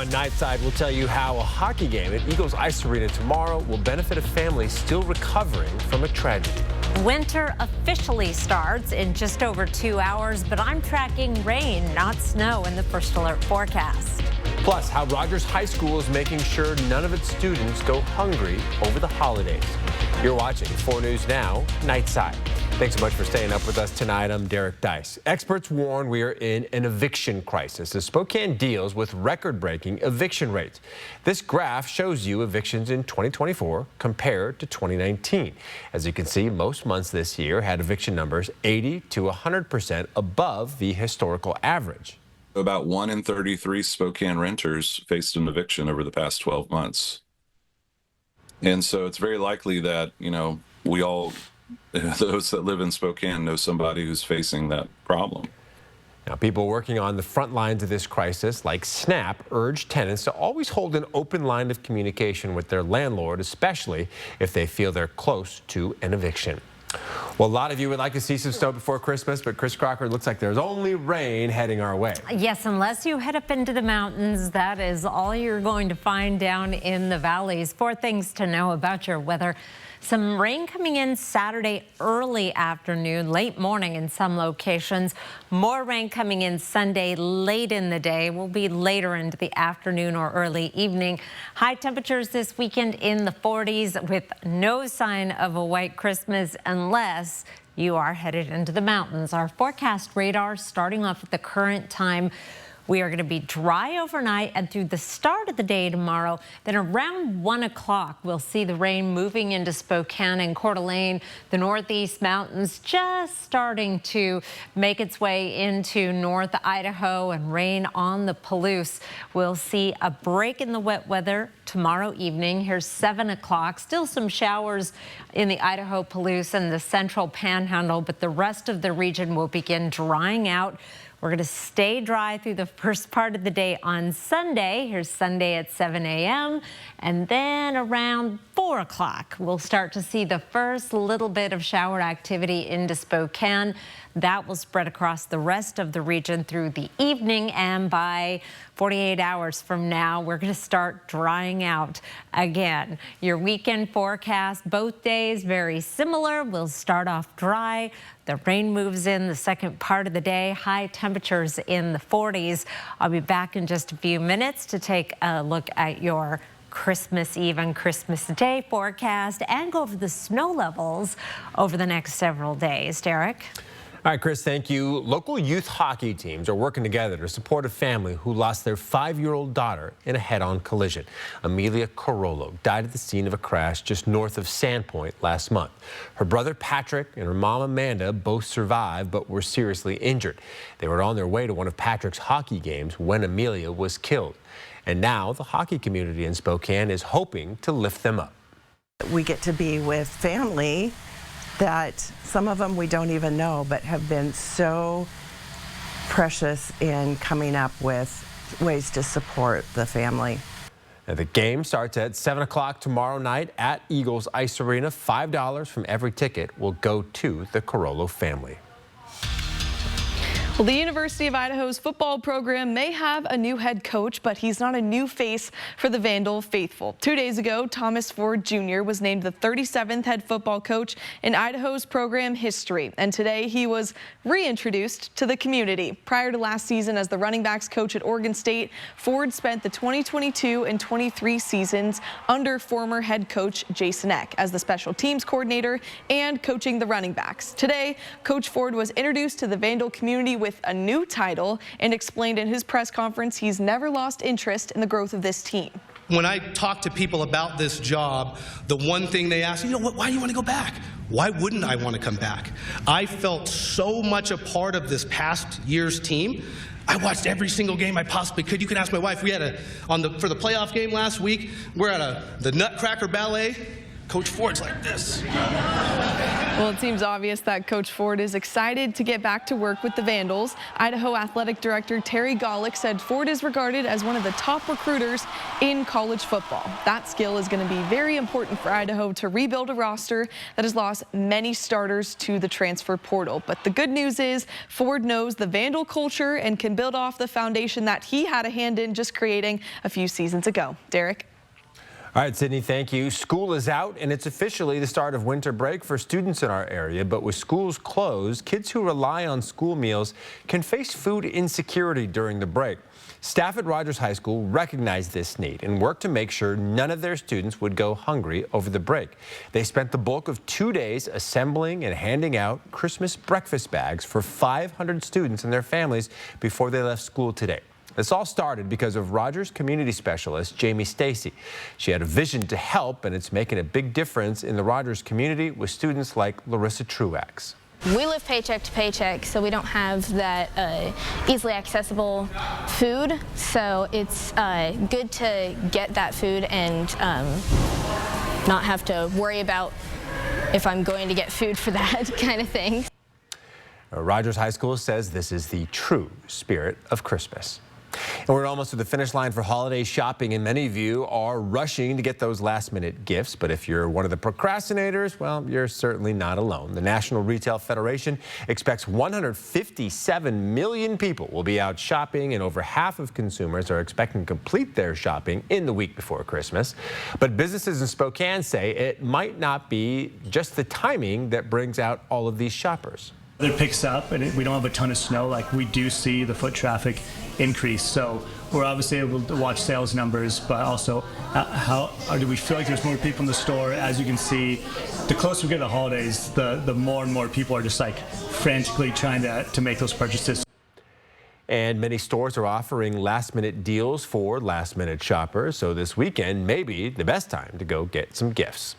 On Nightside, we'll tell you how a hockey game at Eagles Ice Arena tomorrow will benefit a family still recovering from a tragedy. Winter officially starts in just over 2 hours, but I'm tracking rain, not snow, in the first alert forecast. Plus, how Rogers High School is making sure none of its students go hungry over the holidays. You're watching 4 News Now, Nightside. Thanks so much for staying up with us tonight. I'm Derek Dice. Experts warn we are in an eviction crisis as Spokane deals with record-breaking eviction rates. This graph shows you evictions in 2024 compared to 2019. As you can see, most months this year had eviction numbers 80 to 100% above the historical average. About 1 in 33 Spokane renters faced an eviction over the past 12 months. And so it's very likely that, we all, those that live in Spokane, know somebody who's facing that problem. Now, people working on the front lines of this crisis, like SNAP, urge tenants to always hold an open line of communication with their landlord, especially if they feel they're close to an eviction. Well, a lot of you would like to see some snow before Christmas, but Chris Crocker, looks like there's only rain heading our way. Yes, unless you head up into the mountains, that is all you're going to find down in the valleys. 4 things to know about your weather. Some rain coming in Saturday early afternoon, late morning in some locations. More rain coming in Sunday late in the day. Will be later into the afternoon or early evening. High temperatures this weekend in the 40s with no sign of a white Christmas unless you are headed into the mountains. Our forecast radar starting off at the current time. We are going to be dry overnight and through the start of the day tomorrow. Then around 1 o'clock, we'll see the rain moving into Spokane and Coeur d'Alene. The northeast mountains just starting to make its way into North Idaho and rain on the Palouse. We'll see a break in the wet weather tomorrow evening. Here's 7 o'clock. Still some showers in the Idaho Palouse and the central panhandle, but the rest of the region will begin drying out. We're going to stay dry through the first part of the day on Sunday. Here's Sunday at 7 a.m. And then around 4 o'clock, we'll start to see the first little bit of shower activity into Spokane. That will spread across the rest of the region through the evening, and by 48 hours from now, we're going to start drying out again. Your weekend forecast, both days very similar. We'll start off dry. The rain moves in the second part of the day. High temperatures in the 40s. I'll be back in just a few minutes to take a look at your Christmas Eve and Christmas Day forecast and go over the snow levels over the next several days. Derek? All right, Chris, thank you. Local youth hockey teams are working together to support a family who lost their 5-year-old daughter in a head-on collision. Amelia Carollo died at the scene of a crash just north of Sandpoint last month. Her brother Patrick and her mom Amanda both survived but were seriously injured. They were on their way to one of Patrick's hockey games when Amelia was killed. And now the hockey community in Spokane is hoping to lift them up. We get to be with family that some of them we don't even know, but have been so precious in coming up with ways to support the family. Now, the game starts at 7 o'clock tomorrow night at Eagles Ice Arena. $5 from every ticket will go to the Carollo family. Well, the University of Idaho's football program may have a new head coach, but he's not a new face for the Vandal faithful. 2 days ago, Thomas Ford Jr. was named the 37th head football coach in Idaho's program history, and today he was reintroduced to the community. Prior to last season as the running backs coach at Oregon State, Ford spent the 2022 and 23 seasons under former head coach Jason Eck as the special teams coordinator and coaching the running backs. Today, Coach Ford was introduced to the Vandal community with a new title and explained in his press conference he's never lost interest in the growth of this team. When I talk to people about this job, the one thing they ask, why do you want to go back? Why wouldn't I want to come back? I felt so much a part of this past year's team. I watched every single game I possibly could. You can ask my wife. We had for the playoff game last week, we're at the Nutcracker Ballet. Coach Ford's like this. Well, it seems obvious that Coach Ford is excited to get back to work with the Vandals. Idaho Athletic Director Terry Golick said Ford is regarded as one of the top recruiters in college football. That skill is going to be very important for Idaho to rebuild a roster that has lost many starters to the transfer portal. But the good news is Ford knows the Vandal culture and can build off the foundation that he had a hand in just creating a few seasons ago. Derek? All right, Sydney, thank you. School is out, and it's officially the start of winter break for students in our area. But with schools closed, kids who rely on school meals can face food insecurity during the break. Staff at Rogers High School recognized this need and worked to make sure none of their students would go hungry over the break. They spent the bulk of 2 days assembling and handing out Christmas breakfast bags for 500 students and their families before they left school today. This all started because of Rogers community specialist Jamie Stacy. She had a vision to help, and it's making a big difference in the Rogers community with students like Larissa Truax. We live paycheck to paycheck, so we don't have that easily accessible food. So it's good to get that food and not have to worry about if I'm going to get food for that kind of thing. Rogers High School says this is the true spirit of Christmas. And we're almost to the finish line for holiday shopping, and many of you are rushing to get those last-minute gifts. But if you're one of the procrastinators, well, you're certainly not alone. The National Retail Federation expects 157 million people will be out shopping, and over half of consumers are expecting to complete their shopping in the week before Christmas. But businesses in Spokane say it might not be just the timing that brings out all of these shoppers. It picks up and we don't have a ton of snow, like we do see the foot traffic increase. So we're obviously able to watch sales numbers, but also do we feel like there's more people in the store? As you can see, the closer we get to the holidays, the more and more people are just like frantically trying to make those purchases. And many stores are offering last-minute deals for last-minute shoppers. So this weekend may be the best time to go get some gifts.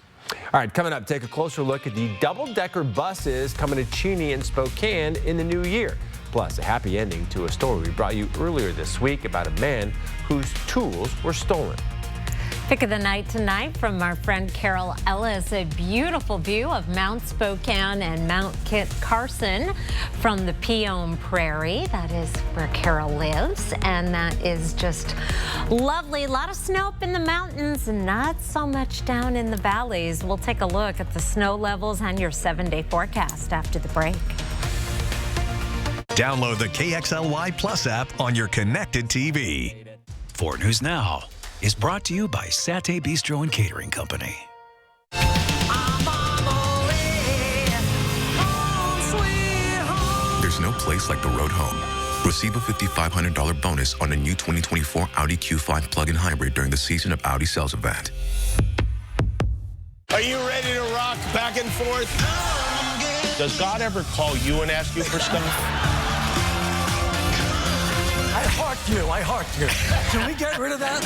All right, coming up, take a closer look at the double-decker buses coming to Cheney and Spokane in the new year. Plus, a happy ending to a story we brought you earlier this week about a man whose tools were stolen. Pick of the night tonight from our friend Carol Ellis. A beautiful view of Mount Spokane and Mount Kit Carson from the Piome Prairie. That is where Carol lives, and that is just lovely. A lot of snow up in the mountains and not so much down in the valleys. We'll take a look at the snow levels and your 7-day forecast after the break. Download the KXLY Plus app on your connected TV. 4 News Now is brought to you by Satay Bistro and Catering Company. There's no place like the road home. Receive a $5,500 bonus on a new 2024 Audi Q5 plug-in hybrid during the Season of Audi sales event. Are you ready to rock back and forth? Does God ever call you and ask you for stuff? I heart you. Can we get rid of that?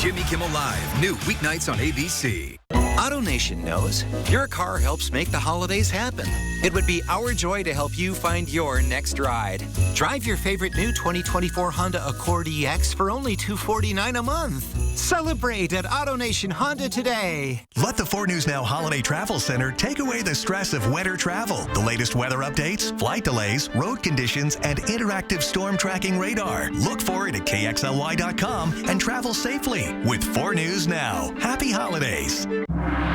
Jimmy Kimmel Live, new weeknights on ABC. AutoNation knows your car helps make the holidays happen. It would be our joy to help you find your next ride. Drive your favorite new 2024 Honda Accord EX for only $249 a month. Celebrate at AutoNation Honda today. Let the 4 News Now Holiday Travel Center take away the stress of winter travel. The latest weather updates, flight delays, road conditions, and interactive storm tracking radar. Look for it at KXLY.com and travel safely with 4 News Now. Happy holidays.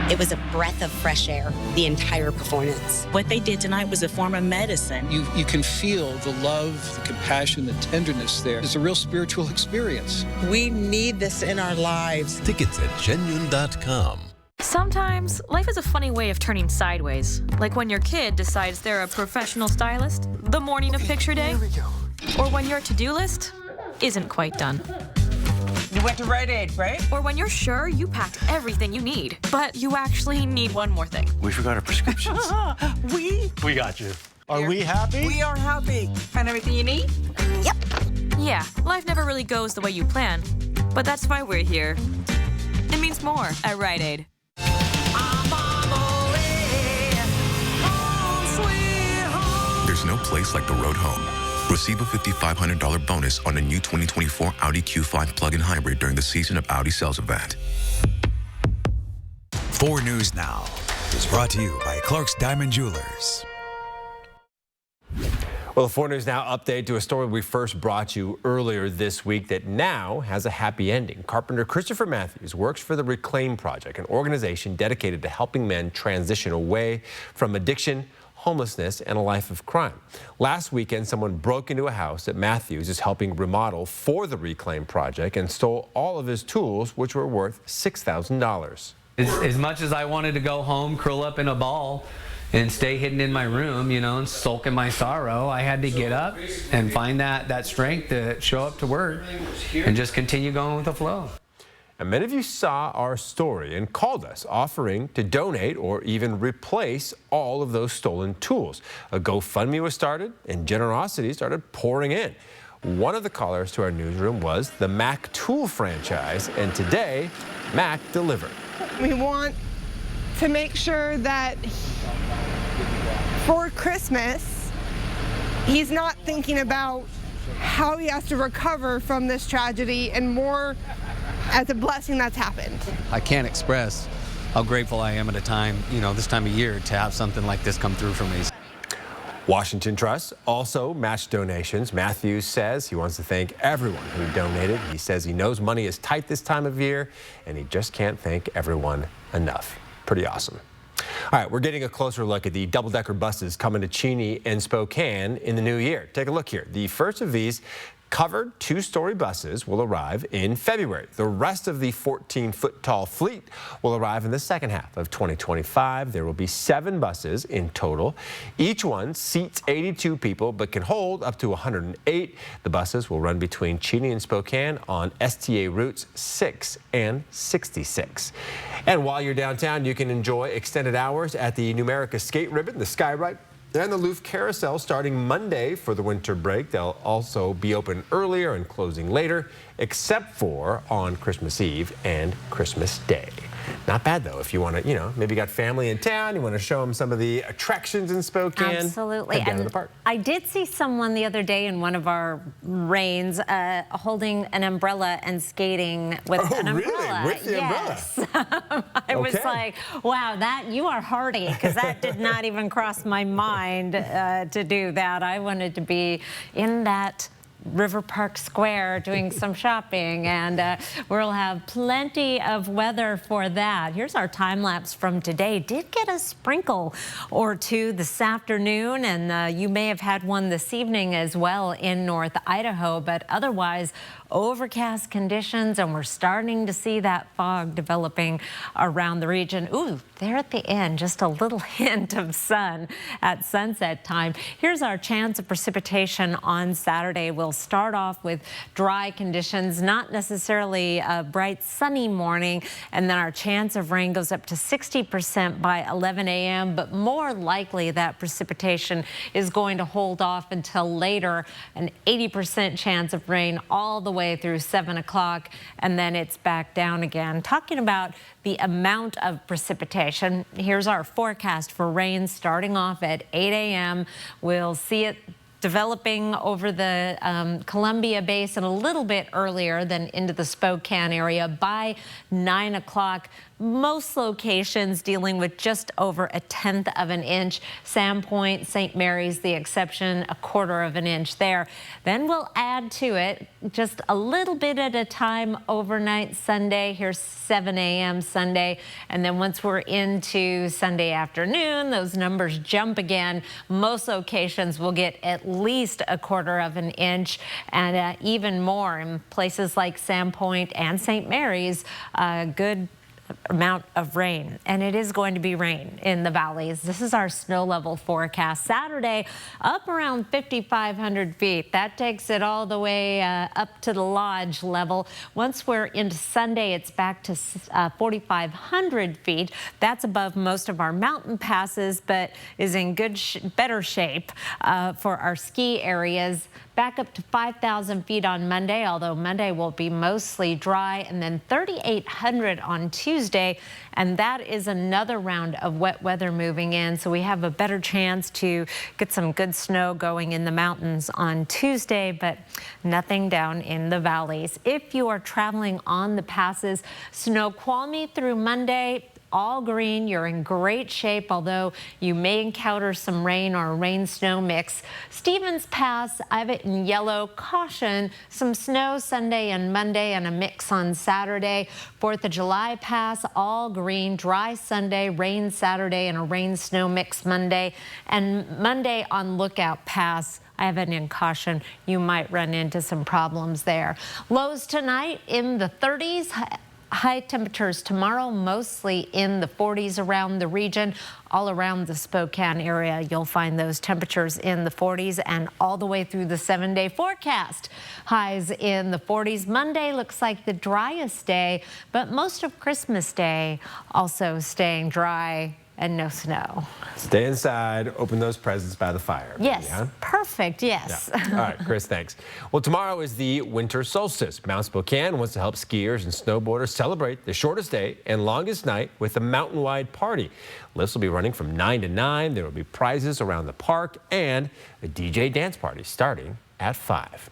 It was a breath of fresh air, the entire performance. What they did tonight was a form of medicine. You can feel the love, the compassion, the tenderness there. It's a real spiritual experience. We need this in our lives. Tickets at genuine.com. Sometimes life is a funny way of turning sideways. Like when your kid decides they're a professional stylist the morning of picture day. Here we go. Or when your to-do list isn't quite done. You went to Rite Aid, right? Or when you're sure you packed everything you need, but you actually need one more thing. We forgot our prescriptions. We got you. Are we happy? We are happy. Find everything you need? Yep. Yeah, life never really goes the way you plan, but that's why we're here. It means more at Rite Aid. There's no place like the road home. Receive a $5,500 bonus on a new 2024 Audi Q5 plug-in hybrid during the Season of Audi sales event. 4 News Now is brought to you by Clark's Diamond Jewelers. Well, the 4 News Now update to a story we first brought you earlier this week that now has a happy ending. Carpenter Christopher Matthews works for the Reclaim Project, an organization dedicated to helping men transition away from addiction, homelessness, and a life of crime. Last weekend, someone broke into a house that Matthews is helping remodel for the Reclaim Project and stole all of his tools, which were worth $6,000. As much as I wanted to go home, curl up in a ball, and stay hidden in my room, you know, and sulk in my sorrow, I had to get up and find that strength to show up to work and just continue going with the flow. And many of you saw our story and called us offering to donate or even replace all of those stolen tools. A GoFundMe was started and generosity started pouring in. One of the callers to our newsroom was the Mac Tool franchise, and today, Mac delivered. We want to make sure that for Christmas, he's not thinking about how he has to recover from this tragedy and more as a blessing that's happened. I can't express how grateful I am at a time, you know, this time of year to have something like this come through for me. Washington Trust also matched donations. Matthews says he wants to thank everyone who donated. He says he knows money is tight this time of year, and he just can't thank everyone enough. Pretty awesome. All right, we're getting a closer look at the double-decker buses coming to Cheney and Spokane in the new year. Take a look here. The first of these covered 2-story buses will arrive in February. The rest of the 14-foot-tall fleet will arrive in the second half of 2025. There will be 7 buses in total. Each one seats 82 people but can hold up to 108. The buses will run between Cheney and Spokane on STA routes 6 and 66. And while you're downtown, you can enjoy extended hours at the Numerica Skate Ribbon, the Skyride, and the Louvre Carousel starting Monday for the winter break. They'll also be open earlier and closing later, except for on Christmas Eve and Christmas Day. Not bad, though, if you want to, you know, maybe you got family in town, you want to show them some of the attractions in Spokane. Absolutely. Head down to the park. I did see someone the other day in one of our rains holding an umbrella and skating with an umbrella. Really? With the yes. umbrella? I was like, wow, you are hardy, because that did not even cross my mind to do that. I wanted to be in that River Park Square doing some shopping, and we'll have plenty of weather for that. Here's our time lapse from today. Did get a sprinkle or two this afternoon, and you may have had one this evening as well in North Idaho, but otherwise overcast conditions, and we're starting to see that fog developing around the region. Ooh, there at the end, just a little hint of sun at sunset time. Here's our chance of precipitation on Saturday. We'll start off with dry conditions, not necessarily a bright sunny morning, and then our chance of rain goes up to 60% by 11 a.m., but more likely that precipitation is going to hold off until later, an 80% chance of rain all the way through 7 o'clock, and then it's back down again. Talking about the amount of precipitation, here's our forecast for rain starting off at 8 a.m. We'll see it developing over the Columbia Basin a little bit earlier than into the Spokane area by 9 o'clock. Most locations dealing with just over 1/10 of an inch. Sandpoint, St. Mary's the exception, 1/4 of an inch there. Then we'll add to it just a little bit at a time overnight Sunday. Here's 7 a.m. Sunday. And then once we're into Sunday afternoon, those numbers jump again. Most locations will get at least 1/4 of an inch, and even more in places like Sandpoint and St. Mary's. Good amount of rain, and it is going to be rain in the valleys. This is our snow level forecast. Saturday up around 5,500 feet. That takes it all the way up to the lodge level. Once we're into Sunday, it's back to 4,500 feet. That's above most of our mountain passes, but is in better shape for our ski areas. Back up to 5,000 feet on Monday, although Monday will be mostly dry, and then 3,800 on Tuesday, and that is another round of wet weather moving in, so we have a better chance to get some good snow going in the mountains on Tuesday, but nothing down in the valleys. If you are traveling on the passes, Snoqualmie through Monday, all green. You're in great shape, although you may encounter some rain or a rain-snow mix. Stevens Pass, I have it in yellow. Caution, some snow Sunday and Monday and a mix on Saturday. 4th of July Pass, all green. Dry Sunday, rain Saturday, and a rain-snow mix Monday. And Monday on Lookout Pass, I have it in caution. You might run into some problems there. Lows tonight in the 30s. High temperatures tomorrow, mostly in the 40s around the region. All around the Spokane area, you'll find those temperatures in the 40s and all the way through the 7-day forecast. Highs in the 40s. Monday looks like the driest day, but most of Christmas Day also staying dry and no snow. Stay inside, open those presents by the fire. Yes, yeah? Perfect, yes. Yeah. All right, Chris, thanks. Well, tomorrow is the winter solstice. Mount Spokane wants to help skiers and snowboarders celebrate the shortest day and longest night with a mountain-wide party. Lifts will be running from 9 to 9. There will be prizes around the park and a DJ dance party starting at 5.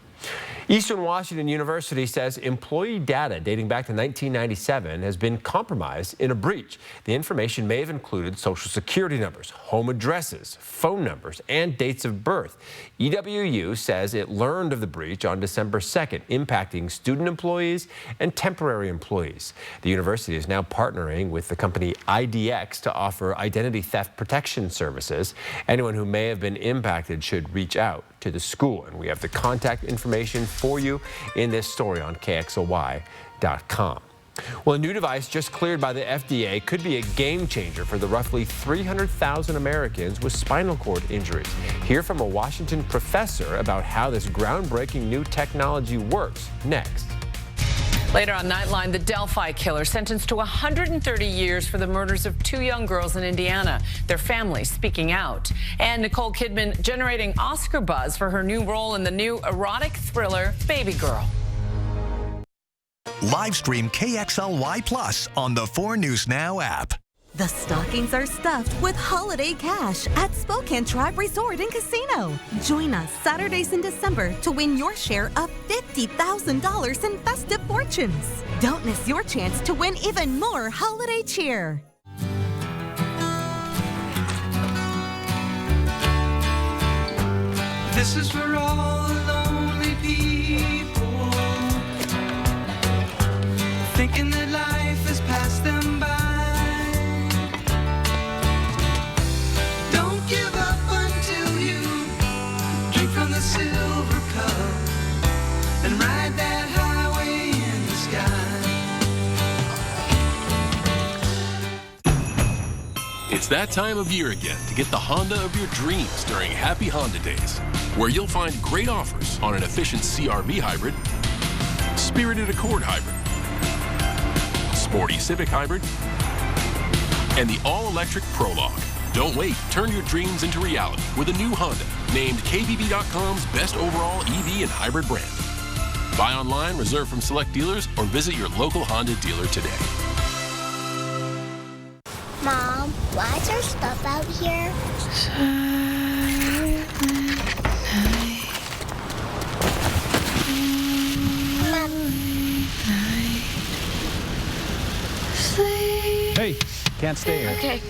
Eastern Washington University says employee data dating back to 1997 has been compromised in a breach. The information may have included social security numbers, home addresses, phone numbers, and dates of birth. EWU says it learned of the breach on December 2nd, impacting student employees and temporary employees. The university is now partnering with the company IDX to offer identity theft protection services. Anyone who may have been impacted should reach out to the school, and we have the contact information for you in this story on KXLY.com. Well, a new device just cleared by the FDA could be a game changer for the roughly 300,000 Americans with spinal cord injuries. Hear from a Washington professor about how this groundbreaking new technology works next. Later on Nightline, the Delphi killer sentenced to 130 years for the murders of 2 young girls in Indiana, their families speaking out. And Nicole Kidman generating Oscar buzz for her new role in the new erotic thriller Baby Girl. Live stream KXLY Plus on the 4 News Now app. The stockings are stuffed with holiday cash at Spokane Tribe Resort and Casino. Join us Saturdays in December to win your share of $50,000 in festive fortunes. Don't miss your chance to win even more holiday cheer. This is for all lonely people, thinking that life has passed them by. The silver cup and ride that highway in the sky. It's that time of year again to get the Honda of your dreams during Happy Honda Days, where you'll find great offers on an efficient CR-V hybrid, spirited Accord hybrid, sporty Civic hybrid, and the all-electric Prologue. Don't wait. Turn your dreams into reality with a new Honda, named KBB.com's best overall EV and hybrid brand. Buy online, reserve from select dealers, or visit your local Honda dealer today. Mom, why is there stuff out here? Hey, can't stay here. Okay.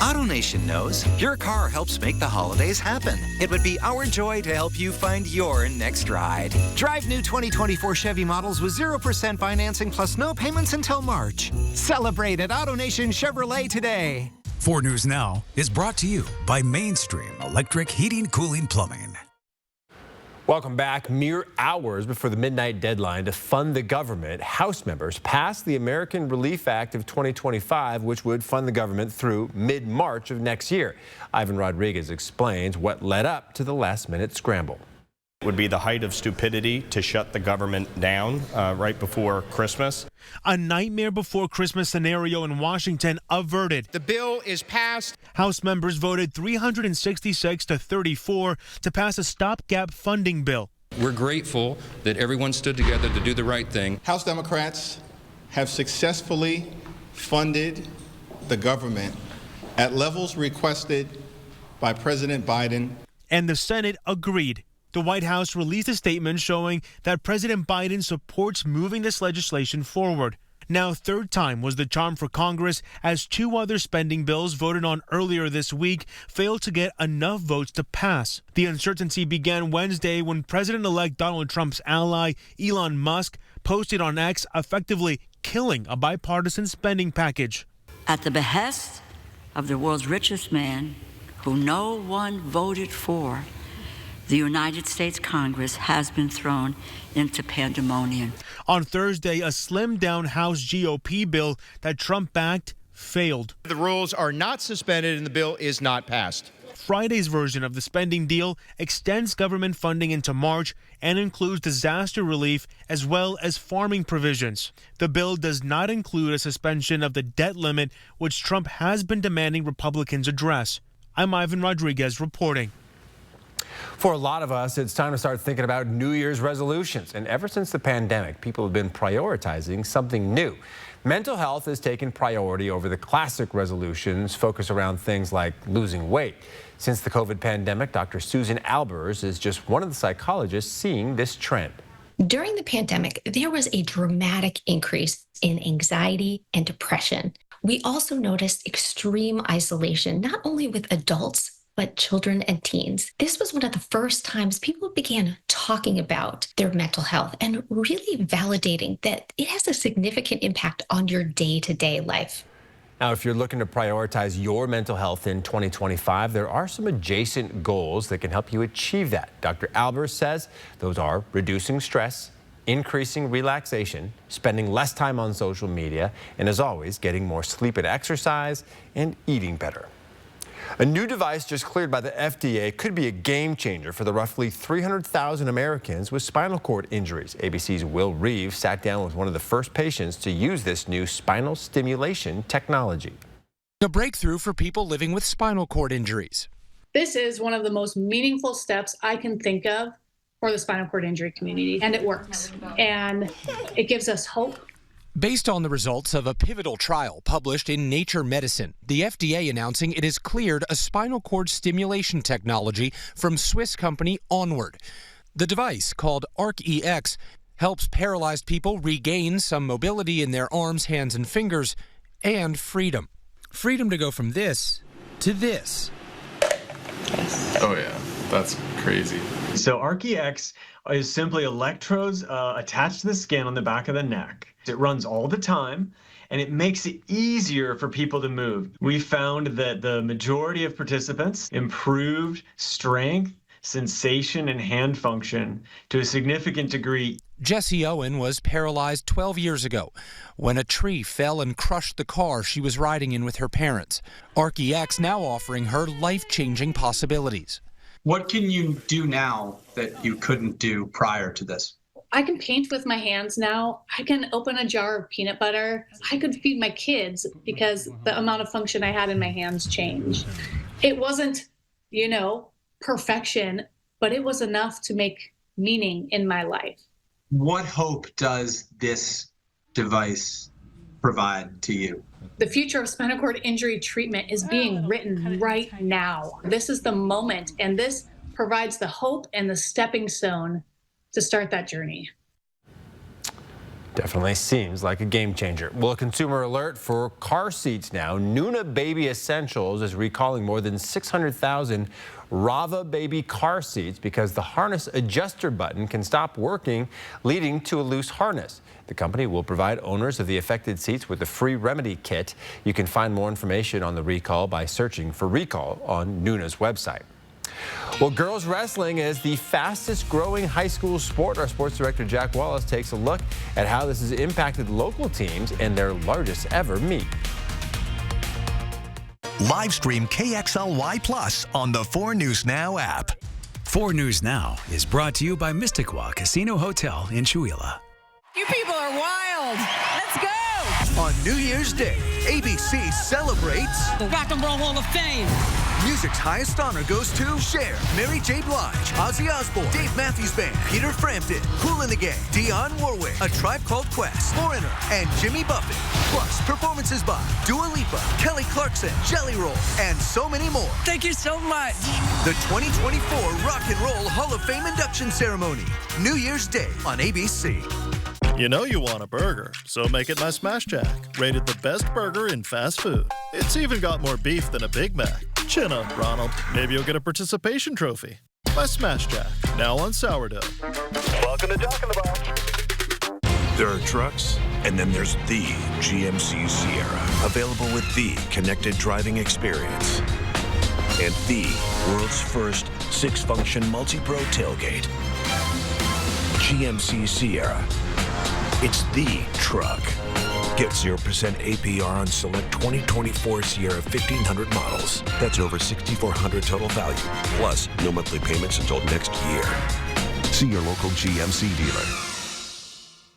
AutoNation knows your car helps make the holidays happen. It would be our joy to help you find your next ride. Drive new 2024 Chevy models with 0% financing plus no payments until March. Celebrate at AutoNation Chevrolet today. 4 News Now is brought to you by Mainstream Electric Heating, Cooling, Plumbing. Welcome back. Mere hours before the midnight deadline to fund the government, House members passed the American Relief Act of 2025, which would fund the government through mid-March of next year. Ivan Rodriguez explains what led up to the last-minute scramble. It would be the height of stupidity to shut the government down right before Christmas. A nightmare before Christmas scenario in Washington averted. The bill is passed. House members voted 366 to 34 to pass a stopgap funding bill. We're grateful that everyone stood together to do the right thing. House Democrats have successfully funded the government at levels requested by President Biden. And the Senate agreed. The White House released a statement showing that President Biden supports moving this legislation forward. Now, third time was the charm for Congress, as two other spending bills voted on earlier this week failed to get enough votes to pass. The uncertainty began Wednesday when President-elect Donald Trump's ally, Elon Musk, posted on X, effectively killing a bipartisan spending package. At the behest of the world's richest man, who no one voted for, the United States Congress has been thrown into pandemonium. On Thursday, a slimmed-down House GOP bill that Trump backed failed. The rules are not suspended and the bill is not passed. Friday's version of the spending deal extends government funding into March and includes disaster relief as well as farming provisions. The bill does not include a suspension of the debt limit, which Trump has been demanding Republicans address. I'm Ivan Rodriguez reporting. For a lot of us, it's time to start thinking about New Year's resolutions. And ever since the pandemic, people have been prioritizing something new. Mental health has taken priority over the classic resolutions focused around things like losing weight. Since the COVID pandemic, Dr. Susan Albers is just one of the psychologists seeing this trend. During the pandemic, there was a dramatic increase in anxiety and depression. We also noticed extreme isolation, not only with adults, but children and teens. This was one of the first times people began talking about their mental health and really validating that it has a significant impact on your day-to-day life. Now, if you're looking to prioritize your mental health in 2025, there are some adjacent goals that can help you achieve that. Dr. Albers says those are reducing stress, increasing relaxation, spending less time on social media, and as always, getting more sleep and exercise, and eating better. A new device just cleared by the FDA could be a game changer for the roughly 300,000 Americans with spinal cord injuries. ABC's Will Reeves sat down with one of the first patients to use this new spinal stimulation technology. A breakthrough for people living with spinal cord injuries. This is one of the most meaningful steps I can think of for the spinal cord injury community, and it works. And it gives us hope. Based on the results of a pivotal trial published in Nature Medicine, the FDA announcing it has cleared a spinal cord stimulation technology from Swiss company Onward. The device, called ARC-EX, helps paralyzed people regain some mobility in their arms, hands, and fingers, and freedom. Freedom to go from this to this. Oh yeah, that's crazy. So ARC-EX is simply electrodes attached to the skin on the back of the neck. It runs all the time, and it makes it easier for people to move. We found that the majority of participants improved strength, sensation, and hand function to a significant degree. Jessie Owen was paralyzed 12 years ago when a tree fell and crushed the car she was riding in with her parents. ARC-EX now offering her life-changing possibilities. What can you do now that you couldn't do prior to this? I can paint with my hands now. I can open a jar of peanut butter. I could feed my kids because the amount of function I had in my hands changed. It wasn't, perfection, but it was enough to make meaning in my life. What hope does this device provide to you? The future of spinal cord injury treatment is being written right now. This is the moment, and this provides the hope and the stepping stone to start that journey. Definitely seems like a game changer. Well, a consumer alert for car seats now. Nuna Baby Essentials is recalling more than 600,000 Rava Baby car seats because the harness adjuster button can stop working, leading to a loose harness. The company will provide owners of the affected seats with a free remedy kit. You can find more information on the recall by searching for recall on Nuna's website. Well, girls wrestling is the fastest growing high school sport. Our sports director, Jack Wallace, takes a look at how this has impacted local teams and their largest ever meet. Live stream KXLY Plus on the 4 News Now app. 4 News Now is brought to you by Mysticwa Casino Hotel in Chewelah. You people are wild. Let's go. On New Year's Day, ABC celebrates the Rock and Roll Hall of Fame. Music's highest honor goes to Cher, Mary J. Blige, Ozzy Osbourne, Dave Matthews Band, Peter Frampton, Kool and the Gang, Dionne Warwick, A Tribe Called Quest, Foreigner, and Jimmy Buffett. Plus, performances by Dua Lipa, Kelly Clarkson, Jelly Roll, and so many more. Thank you so much. The 2024 Rock and Roll Hall of Fame induction ceremony, New Year's Day on ABC. You know you want a burger, so make it my Smash Jack. Rated the best burger in fast food. It's even got more beef than a Big Mac. Chin up, Ronald. Maybe you'll get a participation trophy. My Smash Jack, now on sourdough. Welcome to Jack in the Box. There are trucks, and then there's the GMC Sierra. Available with the connected driving experience. And the world's first 6-function multi-pro tailgate. GMC Sierra. It's the truck. Get 0% APR on select 2024 Sierra 1500 models. That's over $6,400 total value. Plus, no monthly payments until next year. See your local GMC dealer.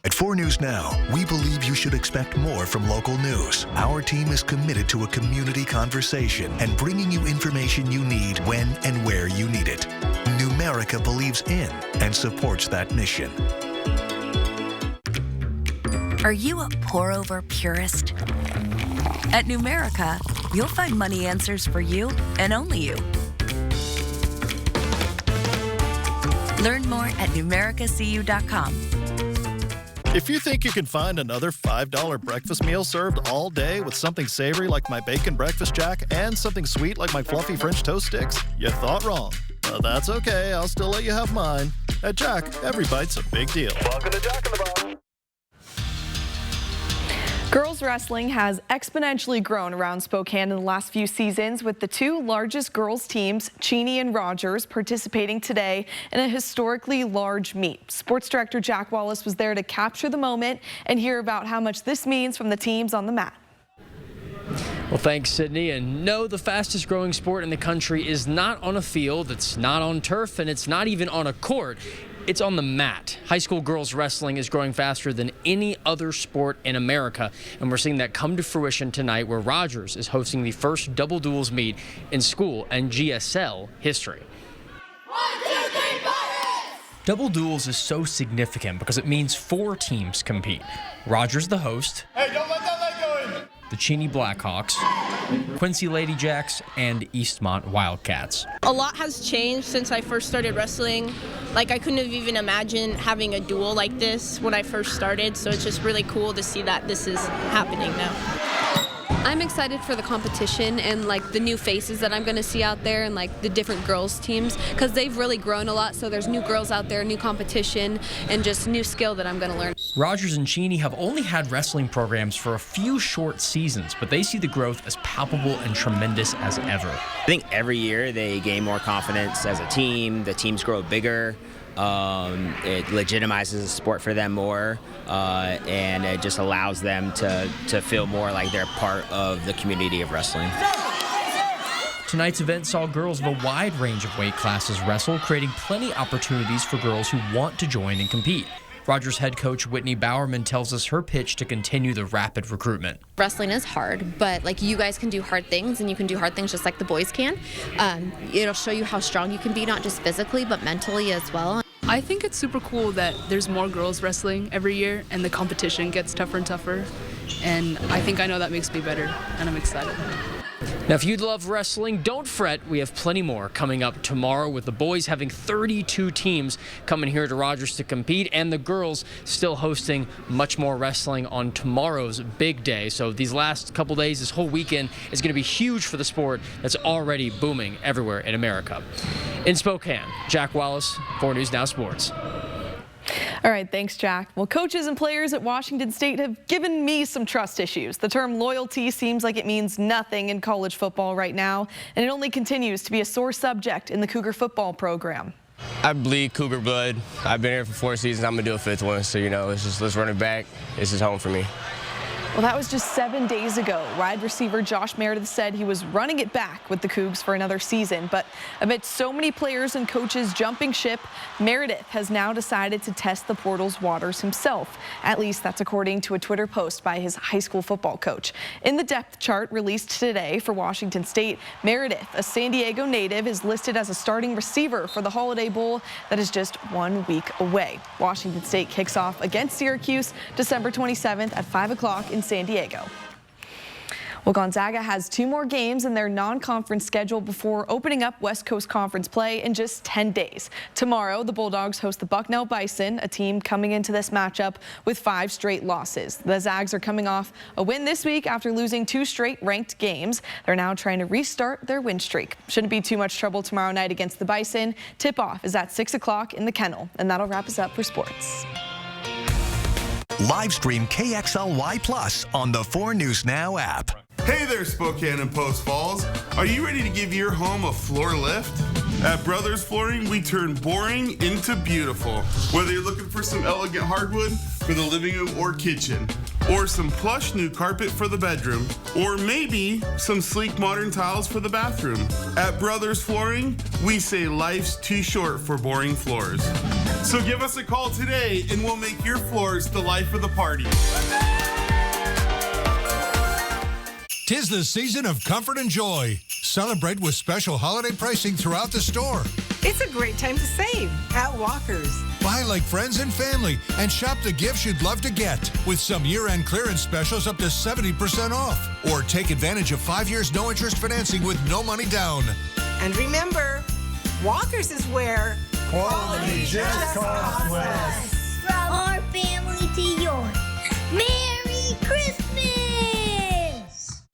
At 4 News Now, we believe you should expect more from local news. Our team is committed to a community conversation and bringing you information you need when and where you need it. Numerica believes in and supports that mission. Are you a pour-over purist? At Numerica, you'll find money answers for you and only you. Learn more at numericacu.com. If you think you can find another $5 breakfast meal served all day with something savory like my Bacon Breakfast Jack and something sweet like my Fluffy French Toast Sticks, you thought wrong. But that's okay, I'll still let you have mine. At Jack, every bite's a big deal. Welcome to Jack in the Box. Girls wrestling has exponentially grown around Spokane in the last few seasons, with the 2 largest girls teams, Cheney and Rogers, participating today in a historically large meet. Sports director Jack Wallace was there to capture the moment and hear about how much this means from the teams on the mat. Well, thanks, Sydney. And no, the fastest growing sport in the country is not on a field, it's not on turf, and it's not even on a court. It's on the mat. High school girls wrestling is growing faster than any other sport in America, and we're seeing that come to fruition tonight, where Rogers is hosting the first double duels meet in school and GSL history. 1, 2, 3, Pirates! Double duels is so significant because it means 4 teams compete. Rogers, the host. Hey, don't let that leg go in! The Cheney Blackhawks, Quincy Lady Jacks, and Eastmont Wildcats. A lot has changed since I first started wrestling. Like, I couldn't have even imagined having a duel like this when I first started, so it's just really cool to see that this is happening now. I'm excited for the competition and like the new faces that I'm going to see out there and like the different girls teams, because they've really grown a lot. So there's new girls out there, new competition, and just new skill that I'm going to learn. Rogers and Cheney have only had wrestling programs for a few short seasons, but they see the growth as palpable and tremendous as ever. I think every year they gain more confidence as a team. The teams grow bigger. It legitimizes the sport for them more, and it just allows them to feel more like they're part of the community of wrestling. Tonight's event saw girls of a wide range of weight classes wrestle, creating plenty opportunities for girls who want to join and compete. Rogers head coach Whitney Bowerman tells us her pitch to continue the rapid recruitment. Wrestling is hard, but like you guys can do hard things, and you can do hard things just like the boys can. It'll show you how strong you can be, not just physically, but mentally as well. I think it's super cool that there's more girls wrestling every year and the competition gets tougher and tougher. And I think I know that makes me better, and I'm excited. Now, if you'd love wrestling, don't fret. We have plenty more coming up tomorrow, with the boys having 32 teams coming here to Rogers to compete, and the girls still hosting much more wrestling on tomorrow's big day. So these last couple days, this whole weekend, is going to be huge for the sport that's already booming everywhere in America. In Spokane, Jack Wallace, 4 News Now Sports. All right, thanks, Jack. Well, coaches and players at Washington State have given me some trust issues. The term loyalty seems like it means nothing in college football right now, and it only continues to be a sore subject in the Cougar football program. I bleed Cougar blood. I've been here for 4 seasons. I'm going to do a 5th one. So, you know, it's just, let's run it back. This is home for me. Well, that was just 7 days ago. Wide receiver Josh Meredith said he was running it back with the Cougs for another season. But amid so many players and coaches jumping ship, Meredith has now decided to test the portal's waters himself. At least that's according to a Twitter post by his high school football coach. In the depth chart released today for Washington State, Meredith, a San Diego native, is listed as a starting receiver for the Holiday Bowl that is just 1 week away. Washington State kicks off against Syracuse December 27th at 5 o'clock in San Diego. Well, Gonzaga has 2 more games in their non-conference schedule before opening up West Coast Conference play in just 10 days. Tomorrow, the Bulldogs host the Bucknell Bison, a team coming into this matchup with 5 straight losses. The Zags are coming off a win this week after losing 2 straight ranked games. They're now trying to restart their win streak. Shouldn't be too much trouble tomorrow night against the Bison. Tip-off is at 6 o'clock in the Kennel, and that'll wrap us up for sports. Live stream KXLY Plus on the 4 News Now app. Hey there, Spokane and Post Falls. Are you ready to give your home a floor lift? At Brothers Flooring, we turn boring into beautiful. Whether you're looking for some elegant hardwood for the living room or kitchen, or some plush new carpet for the bedroom, or maybe some sleek modern tiles for the bathroom. At Brothers Flooring, we say life's too short for boring floors. So give us a call today and we'll make your floors the life of the party. 'Tis the season of comfort and joy. Celebrate with special holiday pricing throughout the store. It's a great time to save at Walker's. Buy like friends and family and shop the gifts you'd love to get with some year-end clearance specials up to 70% off. Or take advantage of 5 years no-interest financing with no money down. And remember, Walker's is where quality just costs less. From our family to yours, Merry Christmas!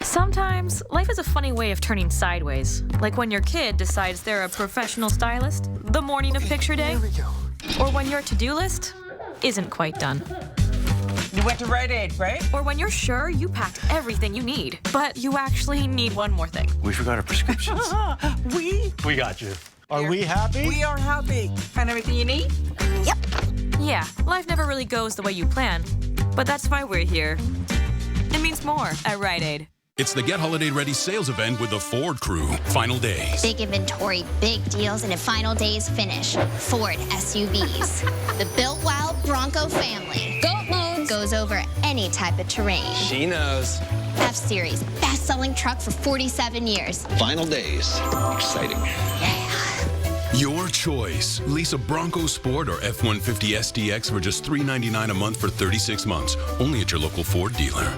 Sometimes, life is a funny way of turning sideways. Like when your kid decides they're a professional stylist the morning of picture day. Or when your to-do list isn't quite done. You went to Rite Aid, right? Or when you're sure you packed everything you need, but you actually need one more thing. We forgot our prescriptions. We got you. Are we happy? We are happy. Find everything you need? Yep. Yeah, life never really goes the way you plan, but that's why we're here. It means more at Rite Aid. It's the Get Holiday Ready sales event with the Ford crew. Final days. Big inventory, big deals, and a final day's finish. Ford SUVs. The built wild Bronco family. Goat mode goes over any type of terrain. She knows. F-Series, best-selling truck for 47 years. Final days. Exciting. Your choice. Lease a Bronco Sport or F-150 SDX for just $399 a month for 36 months. Only at your local Ford dealer.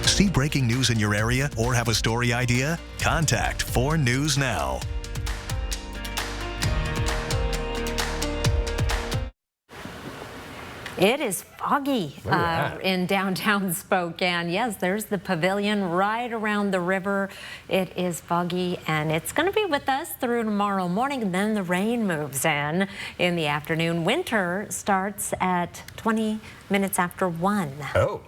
See breaking news in your area or have a story idea? Contact 4 News Now. It is foggy in downtown Spokane. Yes, there's the pavilion right around the river. It is foggy, and it's going to be with us through tomorrow morning, and then the rain moves in the afternoon. Winter starts at 20 minutes after 1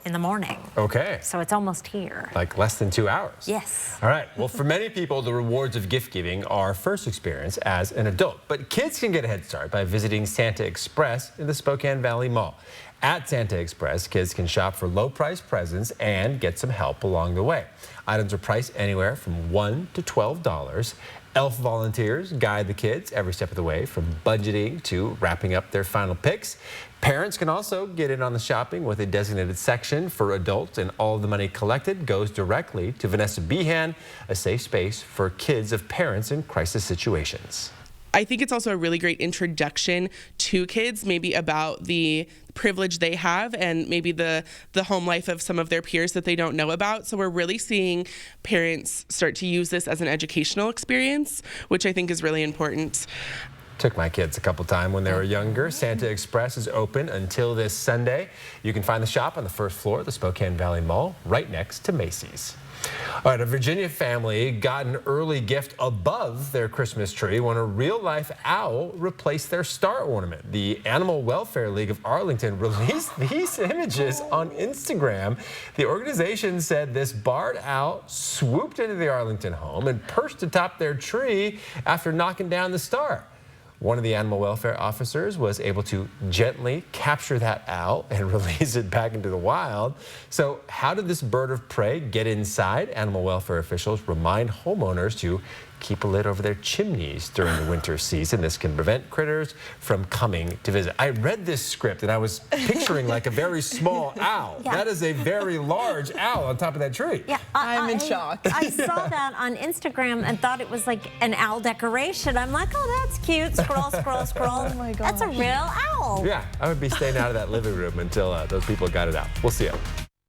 in the morning. Okay. So it's almost here. Like less than 2 hours. Yes. All right. Well, for many people, the rewards of gift giving are first experience as an adult. But kids can get a head start by visiting Santa Express in the Spokane Valley Mall. At Santa Express, kids can shop for low-priced presents and get some help along the way. Items are priced anywhere from $1 to $12. Elf volunteers guide the kids every step of the way, from budgeting to wrapping up their final picks. Parents can also get in on the shopping with a designated section for adults, and all of the money collected goes directly to Vanessa Behan, a safe space for kids of parents in crisis situations. I think it's also a really great introduction to kids, maybe about the privilege they have and maybe the home life of some of their peers that they don't know about. So we're really seeing parents start to use this as an educational experience, which I think is really important. Took my kids a couple times when they were younger. Santa Express is open until this Sunday. You can find the shop on the first floor of the Spokane Valley Mall, right next to Macy's. All right, a Virginia family got an early gift above their Christmas tree when a real-life owl replaced their star ornament. The Animal Welfare League of Arlington released these images on Instagram. The organization said this barred owl swooped into the Arlington home and perched atop their tree after knocking down the star. One of the animal welfare officers was able to gently capture that owl and release it back into the wild. So how did this bird of prey get inside? Animal welfare officials remind homeowners to keep a lid over their chimneys during the winter season. This can prevent critters from coming to visit. I read this script and I was picturing like a very small owl. Yeah. That is a very large owl on top of that tree. Yeah, I'm in shock. I saw that on Instagram and thought it was like an owl decoration. I'm like, oh, that's cute. Scroll, scroll, scroll. Oh my God. That's a real owl. Yeah, I would be staying out of that living room until those people got it out. We'll see you.